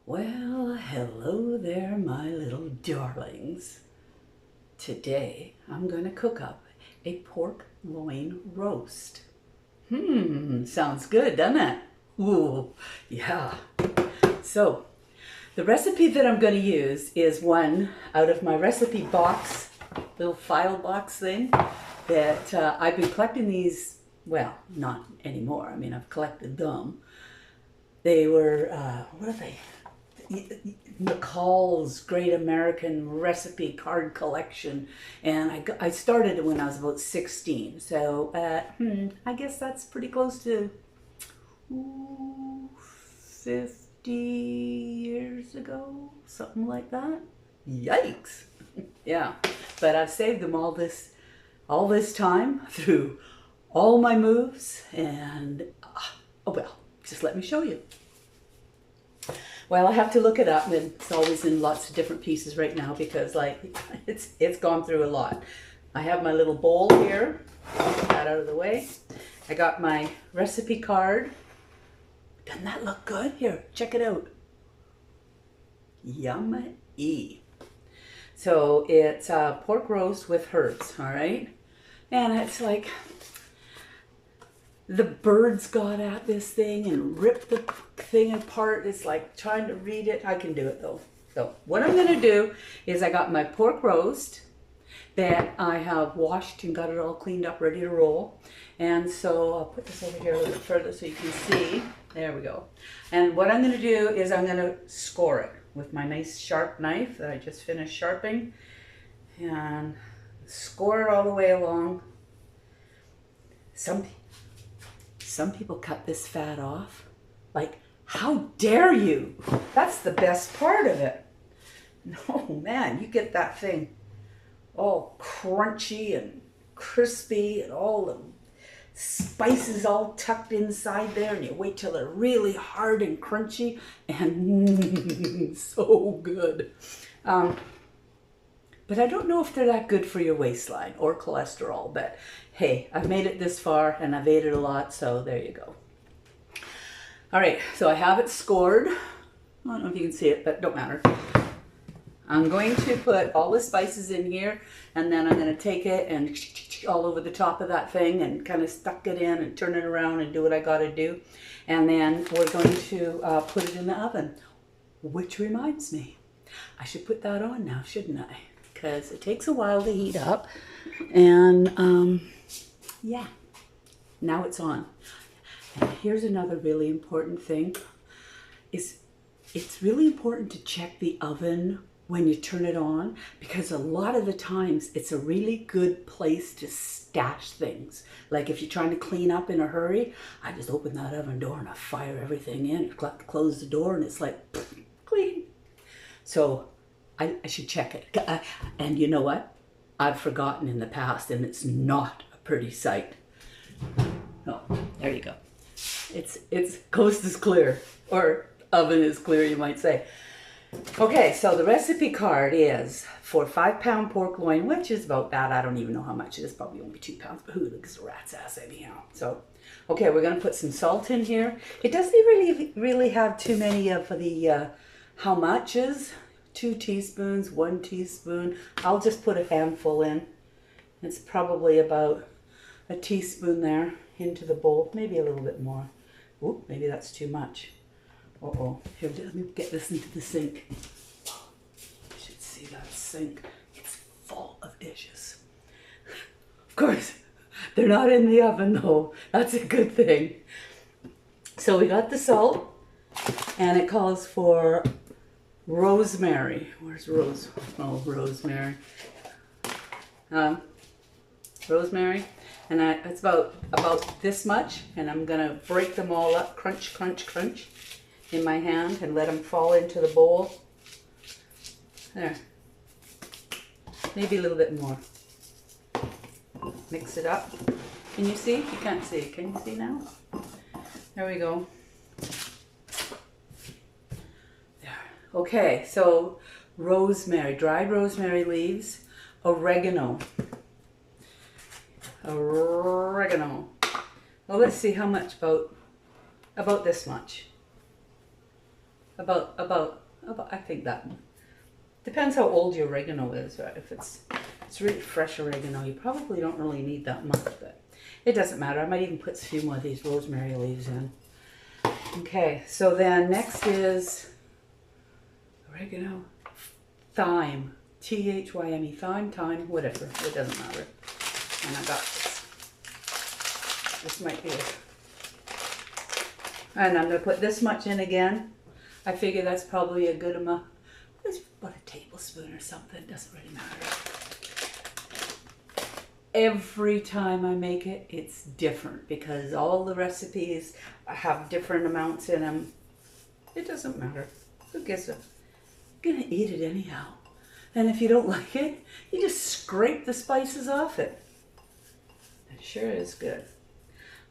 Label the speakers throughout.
Speaker 1: Well, hello there, my little darlings. Today, I'm going to cook up a pork loin roast. Sounds good, doesn't it? Ooh, yeah. So, the recipe that I'm going to use is one out of my recipe box, little file box thing, that I've been collecting these, well, not anymore. I mean, I've collected them. They were, what are they? McCall's Great American Recipe Card Collection, and I started it when I was about 16, so I guess that's pretty close to 50 years ago, something like that. Yikes. Yeah, but I've saved them all this time through all my moves, and oh well, just let me show you. Well, I have to look it up, and it's always in lots of different pieces right now because, like, it's gone through a lot. I have my little bowl here. Get that out of the way. I got my recipe card. Doesn't that look good? Here, check it out. Yummy. So it's pork roast with herbs, all right? And it's like the birds got at this thing and ripped the thing apart. It's like trying to read it. I can do it though. So what I'm going to do is I got my pork roast that I have washed and got it all cleaned up, ready to roll. And so I'll put this over here a little bit further so you can see. There we go. And what I'm going to do is I'm going to score it with my nice sharp knife that I just finished sharpening. And score it all the way along. Some people cut this fat off. Like, how dare you? That's the best part of it. No, man, you get that thing all crunchy and crispy and all the spices all tucked inside there, and you wait till they're really hard and crunchy and so good. But I don't know if they're that good for your waistline or cholesterol, but hey, I've made it this far and I've ate it a lot, so there you go. All right, so I have it scored. I don't know if you can see it, but don't matter. I'm going to put all the spices in here, and then I'm going to take it and all over the top of that thing and kind of stuck it in and turn it around and do what I got to do. And then we're going to put it in the oven, which reminds me, I should put that on now, shouldn't I? Because it takes a while to heat up, and yeah, now it's on. And here's another really important thing, is it's really important to check the oven when you turn it on, because a lot of the times it's a really good place to stash things. Like if you're trying to clean up in a hurry, I just open that oven door and I fire everything in, close the door, and it's like clean. So I should check it. And you know what? I've forgotten in the past, and it's not a pretty sight. Oh, there you go. It's coast is clear, or oven is clear, you might say. Okay, so the recipe card is for 5-pound pork loin, which is about that. I don't even know how much it is. Probably only 2 pounds, but who looks a rat's ass anyhow. So, okay, we're going to put some salt in here. It doesn't really have too many of the how muches. 2 teaspoons, 1 teaspoon. I'll just put a handful in. It's probably about a teaspoon there into the bowl, maybe a little bit more. Oop, maybe that's too much. Uh-oh. Here, let me get this into the sink. You should see that sink. It's full of dishes. Of course, they're not in the oven though. That's a good thing. So we got the salt, and it calls for rosemary. Where's Rose? Oh, rosemary. Rosemary. And it's about this much, and I'm gonna break them all up, crunch, crunch, crunch, in my hand, and let them fall into the bowl. There. Maybe a little bit more. Mix it up. Can you see? You can't see. Can you see now? There we go. There. Okay, so rosemary, dried rosemary leaves, oregano. Oregano. Well, let's see how much, about this much. about I think that depends how old your oregano is, right? If it's really fresh oregano, you probably don't really need that much, but it doesn't matter. I might even put a few more of these rosemary leaves in. Okay, so then next is oregano, thyme, T-H-Y-M-E, thyme, whatever, it doesn't matter. And I got this. This might be it. And I'm going to put this much in again. I figure that's probably a good amount. It's about a tablespoon or something, doesn't really matter. Every time I make it, it's different because all the recipes have different amounts in them. It doesn't matter. Who gives a... You're gonna eat it anyhow. And if you don't like it, you just scrape the spices off it. It sure is good.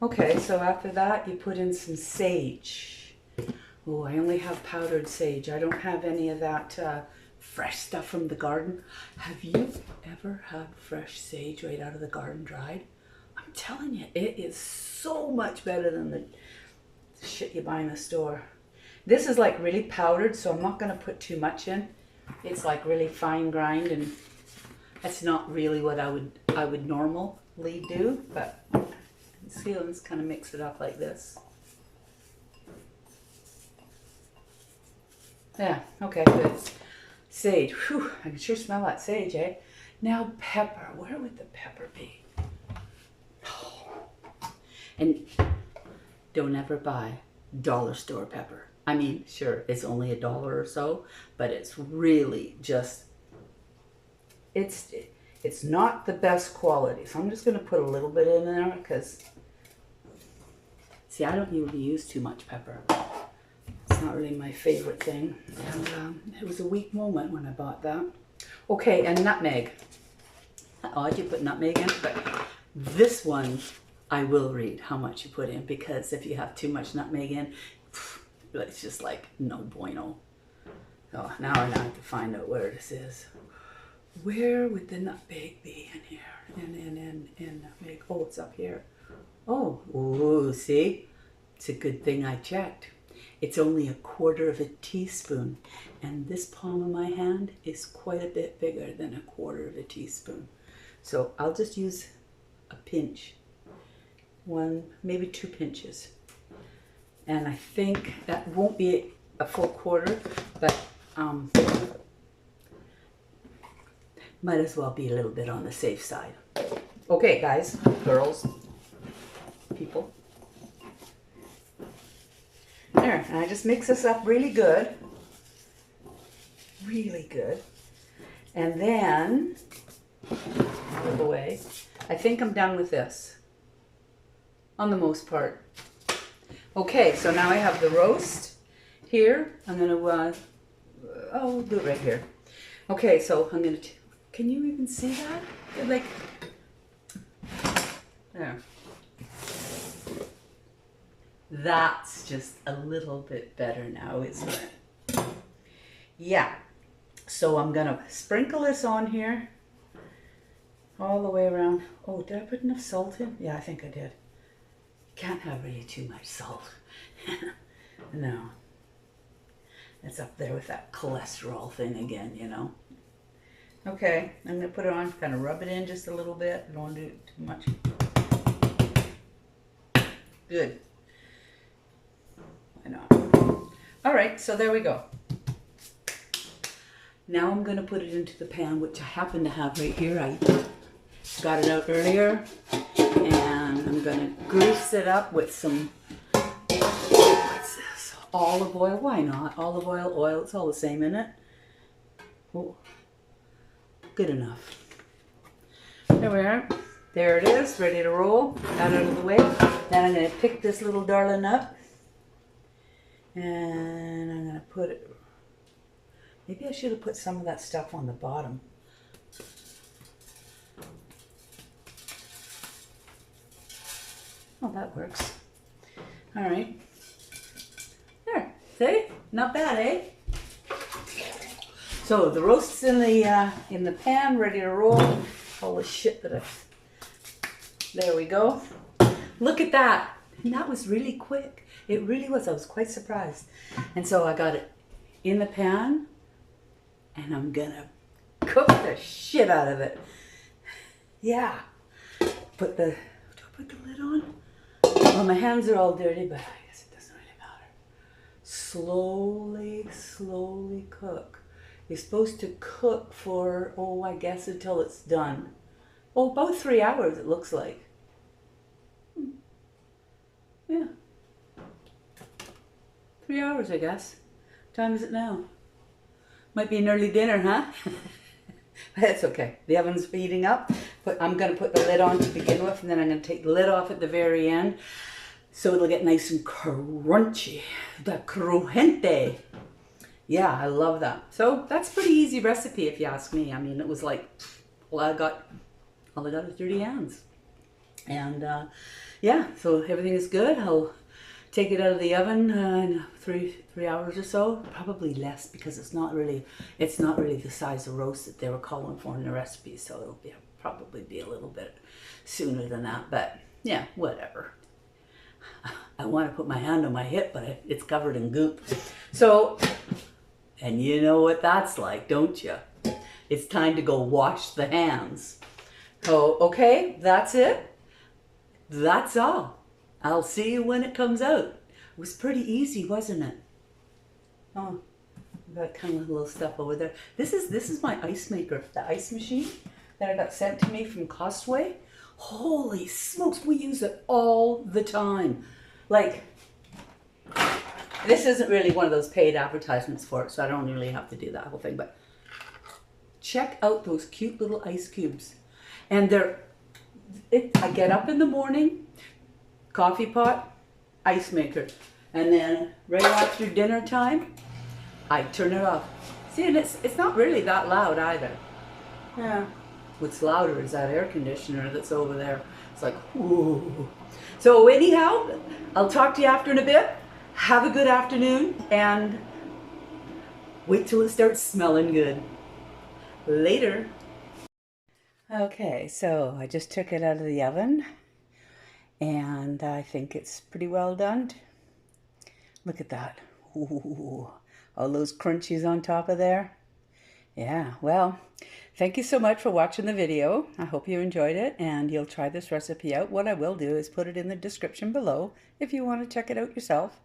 Speaker 1: Okay, so after that, you put in some sage. Oh, I only have powdered sage. I don't have any of that fresh stuff from the garden. Have you ever had fresh sage right out of the garden dried? I'm telling you, it is so much better than the shit you buy in the store. This is like really powdered, so I'm not going to put too much in. It's like really fine grind, and that's not really what I would normally do, but see, let's kind of mix it up like this. Yeah, okay, good. Sage, whew, I can sure smell that sage, eh? Now pepper, where would the pepper be? Oh. And don't ever buy dollar store pepper. I mean, sure, it's only $1 or so, but it's really just, it's not the best quality. So I'm just going to put a little bit in there because, see, I don't usually use too much pepper. It's not really my favorite thing. And it was a weak moment when I bought that. Okay, and nutmeg. Odd you put nutmeg in, but this one I will read how much you put in, because if you have too much nutmeg in, it's just like no bueno. Oh, now I have to find out where this is. Where would the nutmeg be in here? In nutmeg. Oh, it's up here. Oh, ooh, see? It's a good thing I checked. It's only 1/4 teaspoon, and this palm of my hand is quite a bit bigger than 1/4 teaspoon. So I'll just use a pinch, 1, maybe 2 pinches. And I think that won't be a full 1/4, but might as well be a little bit on the safe side. Okay, guys, girls, people. There, and I just mix this up really good. Really good. And then, out of the way, I think I'm done with this. On the most part. Okay, so now I have the roast here. I'm going to, I'll do it right here. Okay, so I'm going to, can you even see that? They're like, there. That's just a little bit better now, isn't it? Yeah. So I'm going to sprinkle this on here all the way around. Oh, did I put enough salt in? Yeah, I think I did. Can't have really too much salt. No. It's up there with that cholesterol thing again, you know. Okay, I'm going to put it on, kind of rub it in just a little bit. I don't want to do it too much. Good. Why not? All right, so there we go. Now I'm going to put it into the pan, which I happen to have right here. I got it out earlier. And I'm going to grease it up with some, what's this? Olive oil. Why not? Olive oil, oil, it's all the same in it. Oh, good enough. There we are. There it is, ready to roll. Got it out of the way. Then I'm going to pick this little darling up. And I'm going to put it, maybe I should have put some of that stuff on the bottom. Oh, that works. All right. There. See? Not bad, eh? So the roast's in the pan, ready to roll. All the shit that there we go. Look at that. And that was really quick. It really was. I was quite surprised. And so I got it in the pan, and I'm gonna cook the shit out of it. Yeah. Do I put the lid on? Well, my hands are all dirty, but I guess it doesn't really matter. Slowly, slowly cook. You're supposed to cook for, oh, I guess until it's done. Oh, about 3 hours it looks like. Yeah. 3 hours, I guess. What time is it now? Might be an early dinner, huh? That's okay. The oven's heating up. But I'm going to put the lid on to begin with, and then I'm going to take the lid off at the very end, so it'll get nice and crunchy. The crujiente. Yeah, I love that. So that's a pretty easy recipe if you ask me. I mean, it was like, all I got is dirty hands. And yeah, so everything is good. I'll take it out of the oven in 3 hours or so, probably less, because it's not really the size of roast that they were calling for in the recipe. So it'll probably be a little bit sooner than that. But yeah, whatever. I want to put my hand on my hip, but it's covered in goop. So, and you know what that's like, don't you? It's time to go wash the hands. So, okay, that's it. That's all. I'll see you when it comes out. It was pretty easy, wasn't it? Oh, got kind of little stuff over there. This is my ice maker, the ice machine that I got sent to me from Costway. Holy smokes, we use it all the time. Like, this isn't really one of those paid advertisements for it, so I don't really have to do that whole thing, but check out those cute little ice cubes. And I get up in the morning, coffee pot, ice maker, and then right after dinner time, I turn it off. See, and it's not really that loud either. Yeah. What's louder is that air conditioner that's over there. It's like, ooh. So anyhow, I'll talk to you after in a bit. Have a good afternoon, and wait till it starts smelling good. Later. Okay, so I just took it out of the oven, and I think it's pretty well done. Look at that. Ooh, all those crunchies on top of there. Yeah, well, thank you so much for watching the video. I hope you enjoyed it, and you'll try this recipe out. What I will do is put it in the description below if you want to check it out yourself.